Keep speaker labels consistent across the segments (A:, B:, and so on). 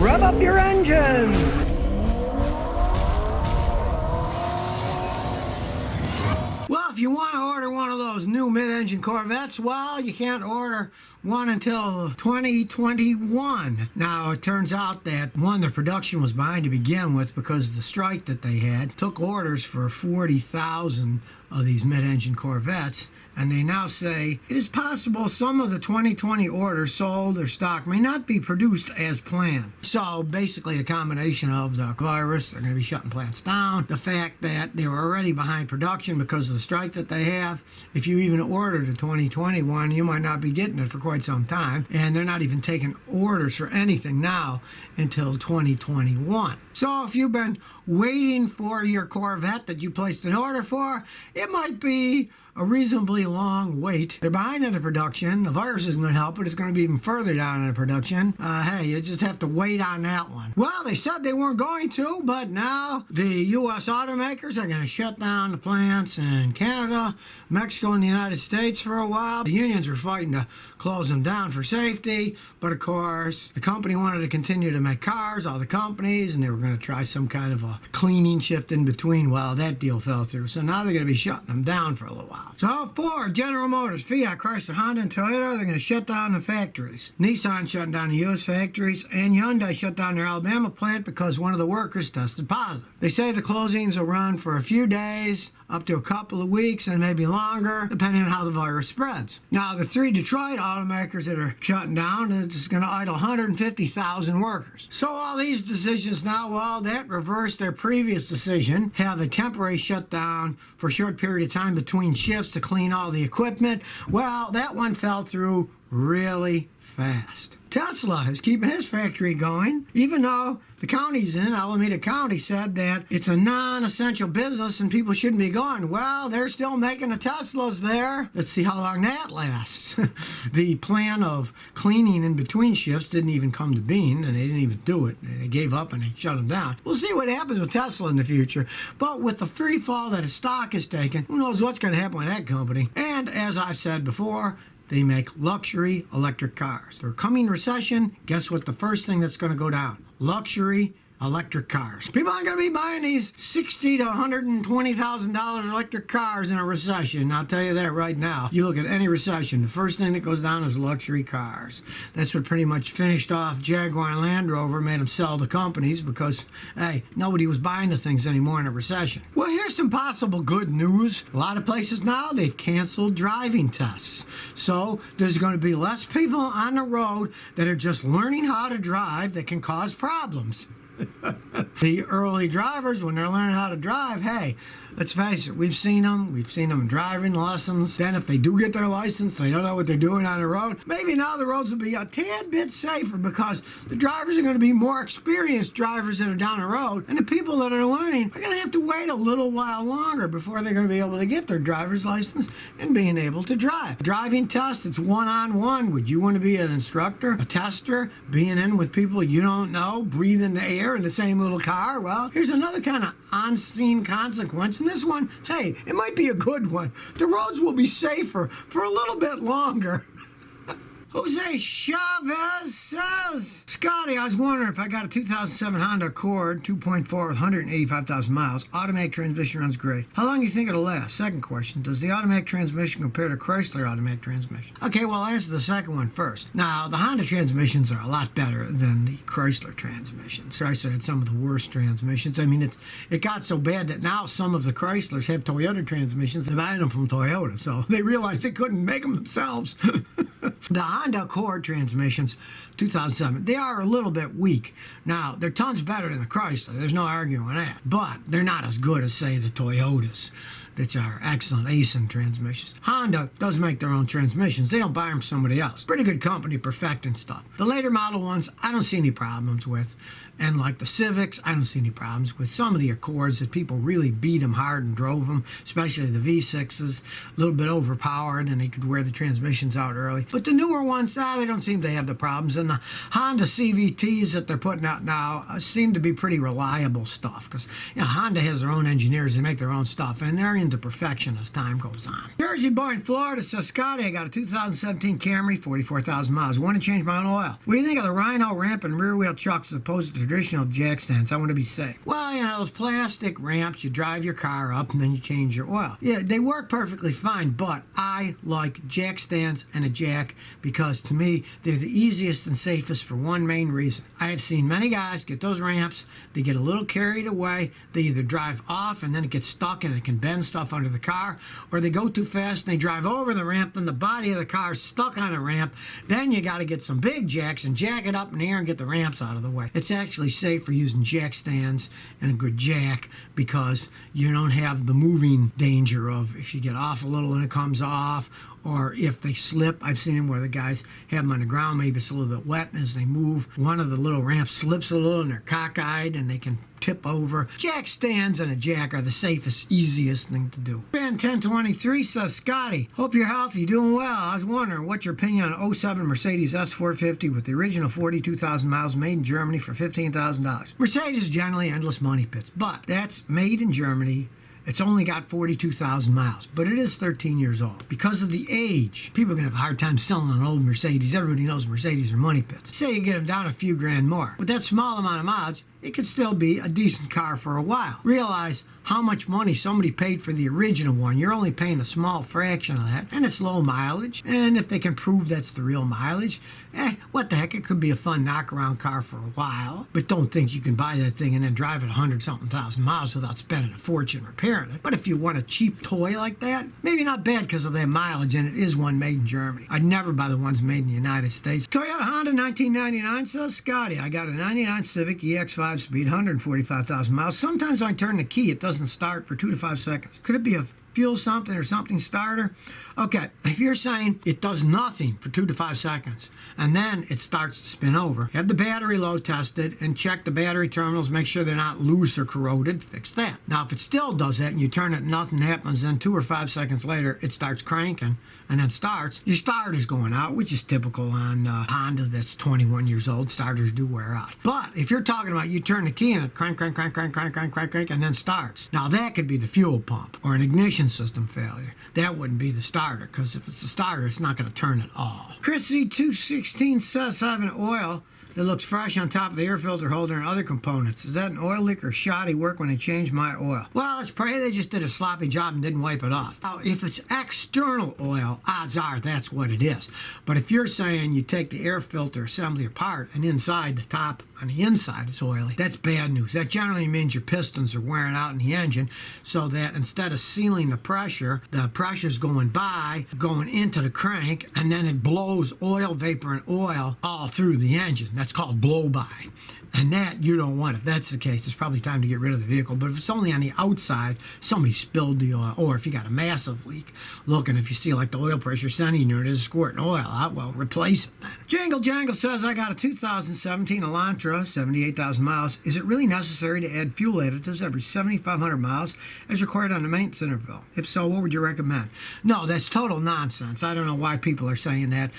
A: Rev up your engines!
B: Well, if you want to order one of those new mid-engine Corvettes, well, you can't order one until 2021. Now, it turns out that, one, the production was behind to begin with because of the strike that they had. Took orders for 40,000 of these mid-engine Corvettes, and they now say it is possible some of the 2020 orders sold or stock may not be produced as planned. So basically a combination of the virus, they're going to be shutting plants down, the fact that they were already behind production because of the strike that they have. If you even ordered a 2021, you might not be getting it for quite some time, and they're not even taking orders for anything now until 2021. So if you've been waiting for your Corvette that you placed an order for, it might be a reasonably long wait. They're behind in the production. The virus isn't going to help it. It's going to be even further down in the production. Hey, you just have to wait on that one. Well, they said they weren't going to, but now the U.S. automakers are going to shut down the plants in Canada, Mexico, and the United States for a while. The unions were fighting to close them down for safety, but of course, the company wanted to continue to make cars, all the companies, and they were going to try some kind of a cleaning shift in between. Well, that deal fell through, so now they're going to be shutting them down for a little while. So Ford, General Motors, Fiat, Chrysler, Honda, and Toyota, they're going to shut down the factories. Nissan shutting down the U.S. factories, and Hyundai shut down their Alabama plant because one of the workers tested positive. They say the closings will run for a few days, up to a couple of weeks, and maybe longer, depending on how the virus spreads. Now, the three Detroit automakers that are shutting down, it's going to idle 150,000 workers. So all these decisions now, well, that reversed their previous decision, have a temporary shutdown for a short period of time between shifts to clean all the equipment. Well, that one fell through really fast. Tesla is keeping his factory going, even though the counties in Alameda County said that it's a non-essential business and people shouldn't be going. Well, they're still making the Teslas there. Let's see how long that lasts. The plan of cleaning in between shifts didn't even come to being, and they didn't even do it. They gave up and they shut them down. We'll see what happens with Tesla in the future. But with the free fall that his stock is taking, who knows what's going to happen with that company. And as I've said before, they make luxury electric cars. Their coming recession, guess what the first thing that's going to go down? Luxury electric cars. People aren't going to be buying these $60,000 to $120,000 electric cars in a recession. I'll tell you that right now. You look at any recession, the first thing that goes down is luxury cars. That's what pretty much finished off Jaguar and Land Rover, made them sell the companies because, hey, nobody was buying the things anymore in a recession. Well, here's some possible good news. A lot of places now, they've canceled driving tests. So there's going to be less people on the road that are just learning how to drive that can cause problems. The early drivers, when they're learning how to drive, hey, let's face it, we've seen them driving lessons. Then if they do get their license, they don't know what they're doing on the road. Maybe now the roads will be a tad bit safer because the drivers are going to be more experienced drivers that are down the road, and the people that are learning are going to have to wait a little while longer before they're going to be able to get their driver's license and being able to drive. Driving test, it's one-on-one. Would you want to be an instructor, a tester, being in with people you don't know, breathing the air in the same little car? Well, here's another kind of on-scene consequence. And this one, hey, it might be a good one. The roads will be safer for a little bit longer. Jose Chavez says, Scotty, I was wondering if I got a 2007 Honda Accord 2.4 with 185,000 miles. Automatic transmission runs great. How long do you think it'll last? Second question, does the automatic transmission compare to Chrysler automatic transmission? Okay, well, I'll answer the second one first. Now, the Honda transmissions are a lot better than the Chrysler transmissions. Chrysler had some of the worst transmissions. I mean, it got so bad that now some of the Chryslers have Toyota transmissions. They're buying them from Toyota, so they realized they couldn't make them themselves. The Honda Accord transmissions, 2007, they are a little bit weak. Now, they're tons better than the Chrysler. There's no arguing that. But they're not as good as, say, the Toyotas, which are excellent Aisin transmissions. Honda does make their own transmissions. They don't buy them from somebody else. Pretty good company perfecting stuff. The later model ones, I don't see any problems with. And like the Civics, I don't see any problems with. Some of the Accords that people really beat them hard and drove them, especially the V6s, a little bit overpowered, and they could wear the transmissions out early. But the newer ones, they don't seem to have the problems. And the Honda CVTs that they're putting out now seem to be pretty reliable stuff, because Honda has their own engineers. They make their own stuff, and they're into perfection as time goes on. Jersey boy in Florida says, Scotty, I got a 2017 Camry, 44,000 miles. Want to change my own oil. What do you think of the Rhino ramp and rear wheel chucks as opposed to traditional jack stands? I want to be safe. Well, those plastic ramps, you drive your car up and then you change your oil. Yeah, they work perfectly fine, but I like jack stands and a jack because to me, they're the easiest and safest for one main reason. I have seen many guys get those ramps, they get a little carried away, they either drive off and then it gets stuck and it can bend stuff under the car, or they go too fast and they drive over the ramp, then the body of the car is stuck on a ramp. Then you got to get some big jacks and jack it up in the air and get the ramps out of the way. It's actually safe for using jack stands and a good jack because you don't have the moving danger of if you get off a little and it comes off, or if they slip. I've seen them where the guys have them on the ground, maybe it's a little bit wet, and as they move, one of the little ramps slips a little and they're cockeyed and they can tip over. Jack stands and a jack are the safest, easiest thing to do. Ben 1023 says, Scotty, hope you're healthy, doing well. I was wondering what's your opinion on 07 Mercedes S450 with the original 42,000 miles made in Germany for $15,000. Mercedes is generally endless money pits, but that's made in Germany. It's only got 42,000 miles, but it is 13 years old. Because of the age, people are going to have a hard time selling an old Mercedes. Everybody knows Mercedes are money pits. Say you get them down a few grand more. With that small amount of mileage, it could still be a decent car for a while. Realize how much money somebody paid for the original one. You're only paying a small fraction of that, and it's low mileage. And if they can prove that's the real mileage, what the heck, it could be a fun knock-around car for a while. But don't think you can buy that thing and then drive it 100-something thousand miles without spending a fortune repairing it. But if you want a cheap toy like that, maybe not bad because of their mileage, and it is one made in Germany. I'd never buy the ones made in the United States. Toyota Honda 1999 says, Scotty, I got a 99 Civic EX5 speed, 145,000 miles. Sometimes when I turn the key, it doesn't start for 2 to 5 seconds. Could it be a fuel something or something starter? Okay, if you're saying it does nothing for 2 to 5 seconds and then it starts to spin over, have the battery load tested and check the battery terminals, make sure they're not loose or corroded, fix that. Now, if it still does that and you turn it and nothing happens, then 2 or 5 seconds later it starts cranking and then starts, your starter's going out, which is typical on Honda that's 21 years old. Starters do wear out. But if you're talking about you turn the key and it crank, and then starts, now that could be the fuel pump or an ignition system failure. That wouldn't be the starter, because if it's the starter, it's not going to turn at all. Chrissy 216 says, I have an oil that looks fresh on top of the air filter holder and other components. Is that an oil leak or shoddy work when I changed my oil? Well, let's pray they just did a sloppy job and didn't wipe it off. Now, if it's external oil, odds are that's what it is. But if you're saying you take the air filter assembly apart and inside the top on the inside is oily, that's bad news. That generally means your pistons are wearing out in the engine, so that instead of sealing the pressure's going by, going into the crank, and then it blows oil vapor and oil all through the engine. That's called blow-by. And that you don't want. If that's the case, it's probably time to get rid of the vehicle. But if it's only on the outside, somebody spilled the oil, or if you got a massive leak, look, and if you see like the oil pressure sending unit is squirting oil out, well, replace it then. Jingle Jangle says, I got a 2017 Elantra, 78,000 miles. Is it really necessary to add fuel additives every 7,500 miles as required on the maintenance interval? If so, what would you recommend? No, that's total nonsense. I don't know why people are saying that.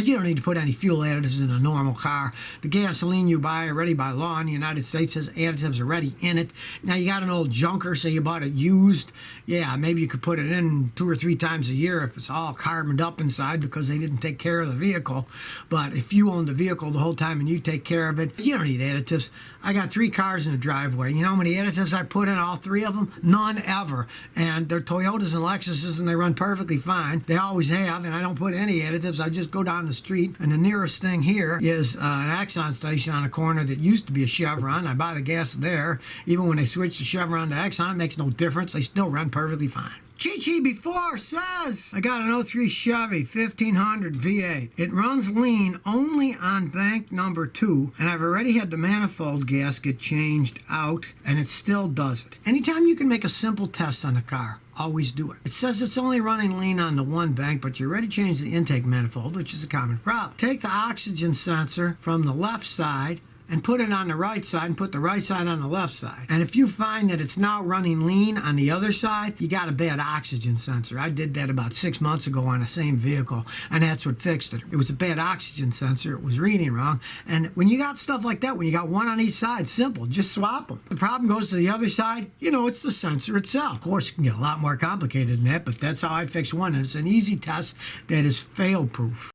B: You don't need to put any fuel additives in a normal car. The gasoline you buy already by law in the United States says additives are already in it. Now, you got an old junker, say you bought it used. Yeah, maybe you could put it in 2 or 3 times a year if it's all carboned up inside because they didn't take care of the vehicle. But if you own the vehicle the whole time and you take care of it, you don't need additives. I got 3 cars in the driveway. You know how many additives I put in all 3 of them? None ever. And they're Toyotas and Lexuses, and they run perfectly fine. They always have, and I don't put any additives. I just go down the street, and the nearest thing here is an Exxon station on a corner that used to be a Chevron. I buy the gas there. Even when they switch the Chevron to Exxon, it makes no difference. They still run perfectly fine. Chi before says, I got an 03 Chevy 1500 V8. It runs lean only on bank number 2, and I've already had the manifold gasket changed out, and it still does it. Anytime you can make a simple test on a car, always do it. It says it's only running lean on the one bank, but you already changed the intake manifold, which is a common problem. Take the oxygen sensor from the left side and put it on the right side and put the right side on the left side. And if you find that it's now running lean on the other side, you got a bad oxygen sensor. I did that about 6 months ago on the same vehicle, and that's what fixed it. It was a bad oxygen sensor. It was reading wrong. And when you got stuff like that, when you got one on each side, simple, just swap them. The problem goes to the other side, you know, it's the sensor itself. Of course, it can get a lot more complicated than that, but that's how I fix one, and it's an easy test that is fail-proof.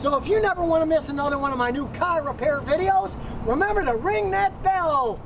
B: So if you never want to miss another one of my new car repair videos, remember to ring that bell.